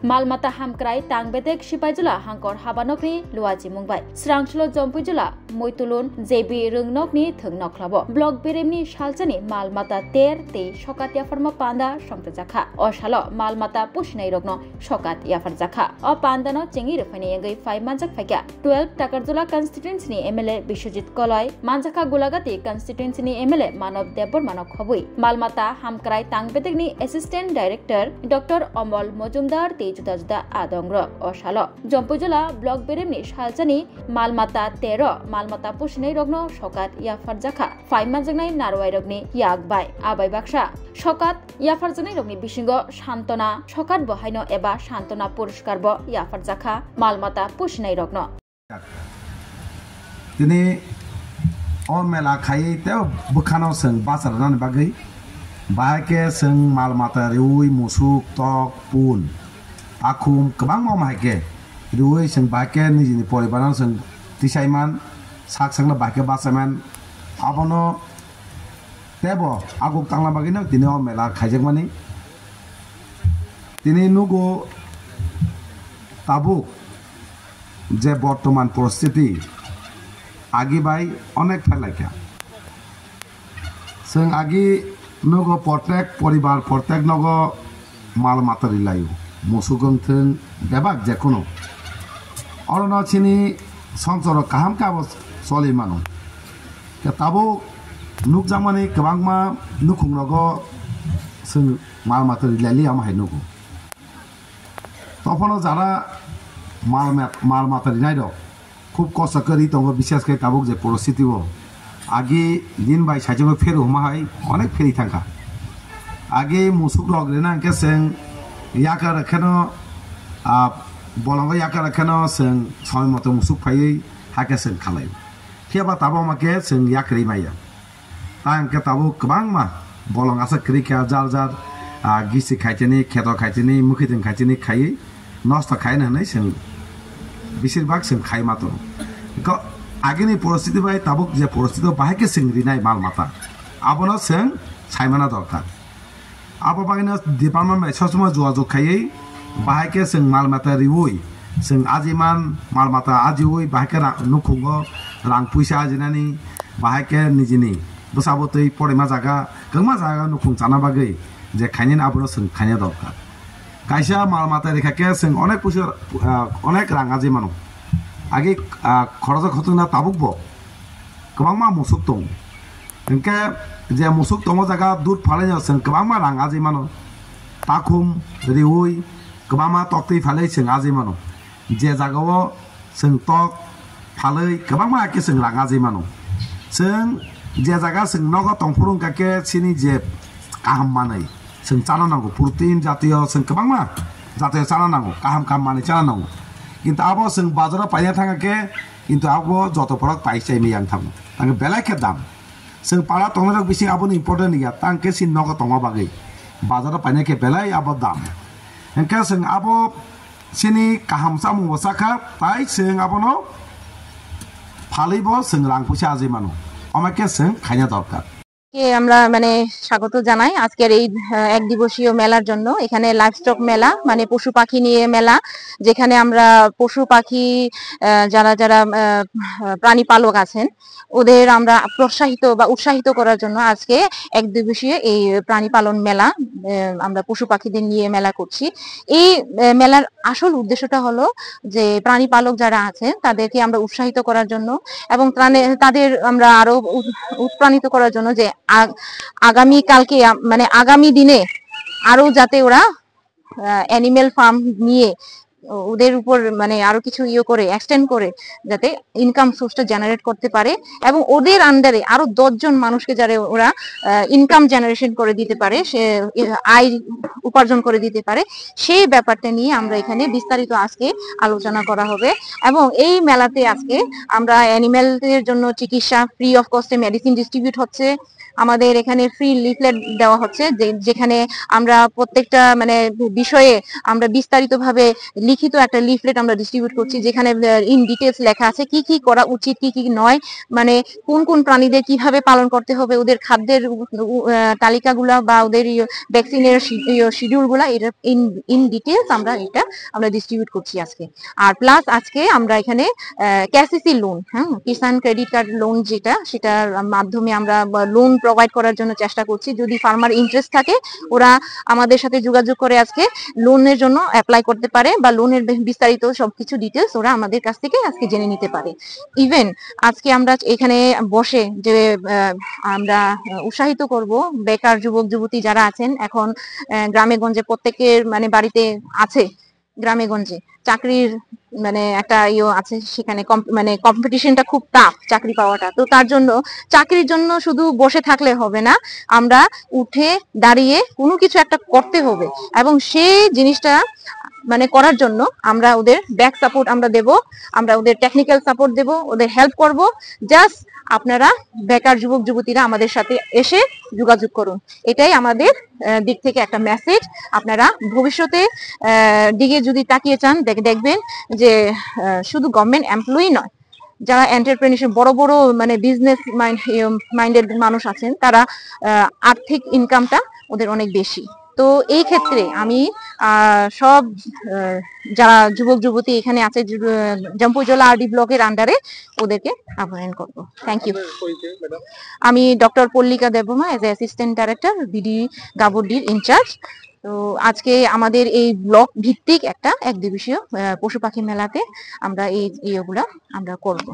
মালমাতা হামক্রাই তাংবেদেক সিপাইজুলা হাঙ্কর হাবানকনি লুয়াজি মুংবাই স্রাংসলো জম্পুইজুলা মৈতুলুন JB রংনকনি थोंनखलाबो block बेरेमनि सालजानि मालमाता तेर ते सकात याफारमा पान्दा संप्रजाखा असालो मालमाता पुसिनाय रगनो सकात याफारजाखा अ पान्दानो चेंगि रफाइनाय यंगै 5 मानजाक फाइका 12 टाकारजुला कन्स्टिट्युएन्सिनि एमएलए विश्वजित कलय मानजाखा गुलागाति कन्स्टिट्युएन्सिनि एमएलए मानव देबबर्मानो खबुइ मालमाता हामक्राय तांगबेदेकनि एसिस्टेन्ट डाइरेक्टर डॉक्टर अमल मजुमदार ते जुदा जुदा आदंग्र असालो जम्पुजुला ब्लक बेरेमनि सालजानि मालमाता 13 मालमाता पुसिनाय रगनो सकात याफारजाखा 5 मानजाकनाय नारवाय रगनि यागबाय आबाय बाक्सा सकात याफारजानाय रगनि बिसिंग शान्तना सकात बहायनो एबा शान्तना पुरस्कार ब याफारजाखा मालमाता पुसिनाय रगनो दिनै अ मेला खायै ते बुखानाव जों बाजारनानै बागै बाहायके जों मालमाता रिउइ मुसुक तक पुन आखुम गोबां मावमाहायके रिउइ जों बाहायके निजिनि परिबाराव जों तिसायमान साकसांना बाहायके बासायमान आबनो तेबो आगुक तांला बागैनो दिनै अ मेला खायजोगमानि दिनै नुगो ताबुक जे बर्तमान परिस्थिति आगी बाय अनेक फैलायखा जों आगी नगो प्रत्येक परिवार प्रत्येक नगो माल मातारि लायो मुसुगंथों बेबाक जेखुनु अरनाचिनि संसार काहाम काबो सलि मानो ताबो नुकजामानि गोबांमा नुखुंरगो जों माल मातारि लायलि आमाहाय नुगो तफनो जारा माल मातारि नायदो खूब कष्ट करी दङ विशेषकै ताबुक जे परिस्थिति हो आगे दिन बाय साइजों फेर हमाहाय अनेक फेरी थांखा आगे मुसुक रगरेना के जों याका रखेनो बलंग याका रखेनो जों समय मते मुसुक फायै हाके जों खालायो थेबा ताबो माके जों याक्रि माया टाइम के ताबो गोबां मा बलंग आसा क्रिका जार जार गिसि खाइतेनि खेतो खाइतेनि मुखिदों खाइतेनि खायै नष्ट खायनो होनै जों बेसिरभाग जों खाय मातो आगेनि परिस्थिति बाय ताबुक जे परिस्थिति बाहायके जों रिनाय माल माता आबनो जों सायमाना दरकार आबो बागैनो डिपार्टमेन्ट बाय ससमा जुवा जखायै बाहायके जों माल माता रिउइ जों आजिमान माल माता आजिउइ बाहायके नुखुंगो रां पैसा आजिनानि बाहायके निजिनि बसाबतै परेमा जागा गंमा जागा नुखुं जाना बागै जे खायनि आबनो जों खायनो दरकार कायसा माल माता रेखाके जों अनेक पैसा अनेक रां आजिमानो आगे खरच खतना ताबुकबो गोबांमा मुसुक दं इनके जे मुसुक दङ जागा दूध फालायनो जों गोबांमा रां आजिमानो ताखुम रिउइ गोबांमा तक्ति फालै जों आजिमानो जे जागाव जों तक फालै गोबांमा आके जों रां आजिमानो जों जे जागा जों नग तंफुरुं काके सिनि जे काहाम मानै जों जाना नांगौ प्रोटीन जातीय जों गोबांमा जातीय जाना नांगौ काहाम काम मानै जाना नांगौ किन्तु आबो जों बाजाराव पाइना थाङाके किन्तु आबो जत फरक पाइसाय मियां थाङो तांगे बेलायके दाम जों पारा तंगरक बिसि आबोनि इम्पोर्टेन्ट गया तांके सिन नग तंग बागै बाजाराव पाइनाके बेलाय आबो दाम एंके जों आबो सिनि काहाम सामु वसाखा ताइ जों आबोनो फालैबो जों रां पैसा आजिमानो আমাকে जों खायना दरकार কে আমরা মানে স্বাগত জানাই আজকের এই এক দিবসীয় মেলার জন্য এখানে লাইভস্টক মেলা মানে পশু পাখি নিয়ে মেলা যেখানে আমরা পশু পাখি যারা যারা প্রাণী পালক আছেন ওদের আমরা প্রোৎসাহিত বা উৎসাহিত করার জন্য আজকে এক দিবসীয় এই প্রাণী পালন মেলা আমরা পশু পাখিদের নিয়ে মেলা করছি এই মেলার আসল উদ্দেশ্যটা হলো যে প্রাণী পালক যারা আছেন তাদেরকে আমরা উৎসাহিত করার জন্য এবং তাদের আমরা আরো উৎপ্রাণিত করার জন্য যে আগামী কালকে মানে আগামী দিনে আরো যাতে ওরা অ্যানিমেল ফার্ম নিয়ে ওদের উপর মানে আরো কিছু করে এক্সটেন্ড করে যাতে ইনকাম সোর্সটা জেনারেট করতে পারে এবং ওদের আন্ডারে আরো 10 জন মানুষকে যারা ওরা ইনকাম জেনারেশন করে দিতে পারে সে আয় উপার্জন করে দিতে পারে সেই ব্যাপারটা নিয়ে আমরা এখানে বিস্তারিত আজকে আলোচনা করা হবে এবং এই মেলাতে আজকে আমরা অ্যানিমেলদের জন্য চিকিৎসা ফ্রি অফ কস্টে মেডিসিন ডিস্ট্রিবিউট হচ্ছে আমাদের এখানে ফ্রি লিফলেট দেওয়া হচ্ছে যেখানে আমরা প্রত্যেকটা মানে বিষয়ে আমরা বিস্তারিতভাবে লিখিত একটা লিফলেট আমরা ডিস্ট্রিবিউট করছি, যেখানে ইন ডিটেলস লেখা আছে কি কি করা উচিত কি কি নয়, মানে কোন কোন প্রাণীদের কিভাবে পালন করতে হবে, ওদের খাদ্যের তালিকাগুলা বা ওদের ভ্যাকসিনের শিডিউলগুলা, এটা ইন ডিটেলস আমরা ডিস্ট্রিবিউট করছি আজকে। আর প্লাস আজকে আমরা এখানে কেসিসি লোন, কিষান ক্রেডিট কার্ড লোন, সেটার মাধ্যমে আমরা লোন প্রোভাইড করার জন্য চেষ্টা করছি। যদি ফার্মার ইন্টারেস্ট থাকে ওরা আমাদের সাথে যোগাযোগ করে আজকে লোনের জন্য অ্যাপ্লাই করতে পারে, বা লোনের বিস্তারিত সবকিছু ডিটেলস ওরা আমাদের কাছ থেকে আজকে জেনে নিতে পারে। ইভেন আজকে আমরা এখানে বসে যে আমরা উৎসাহিত করব বেকার যুবক যুবতী যারা আছেন, এখন গ্রামে গঞ্জে প্রত্যেকের মানে বাড়িতে আছে, গ্রামে গঞ্জে চাকরির মানে একটা আছে, সেখানে মানে কম্পিটিশনটা খুব টাফ চাকরি পাওয়াটা। তো তার জন্য চাকরির জন্য শুধু বসে থাকলে হবে না, আমরা উঠে দাঁড়িয়ে কোনো কিছু একটা করতে হবে, এবং সেই জিনিসটা মানে করার জন্য আমরা ওদের ব্যাক সাপোর্ট আমরা দেব, আমরা ওদের টেকনিক্যাল সাপোর্ট দেব, ওদের হেল্প করব। জাস্ট আপনারা বেকার যুবক যুবতীরা আমাদের সাথে এসে যোগাযোগ করুন, এটাই আমাদের দিক থেকে একটা মেসেজ। আপনারা ভবিষ্যতে দিকে যদি তাকিয়ে চান দেখবেন যে শুধু গভর্নমেন্ট এমপ্লয়ি নয়, যারা এন্টারপ্রেনিউরশিপ বড় বড় মানে বিজনেস মাইন্ডেড মানুষ আছেন, তারা আর্থিক ইনকামটা ওদের অনেক বেশি। তো এই ক্ষেত্রে আমি সব যারা যুবক যুবতী এখানে আছে জম্পুজলা আরডি ব্লকের আন্ডারে ওদেরকে আহ্বান করবো। Thank you. আমি doctor Pallika Debbarma, as a assistant director, B D গাবুডির ইনচার্জ। তো আজকে আমাদের এই ব্লক ভিত্তিক একটা এক দিবসীয় পশু পাখি মেলাতে আমরা এই ইয়েগুলা আমরা করবো।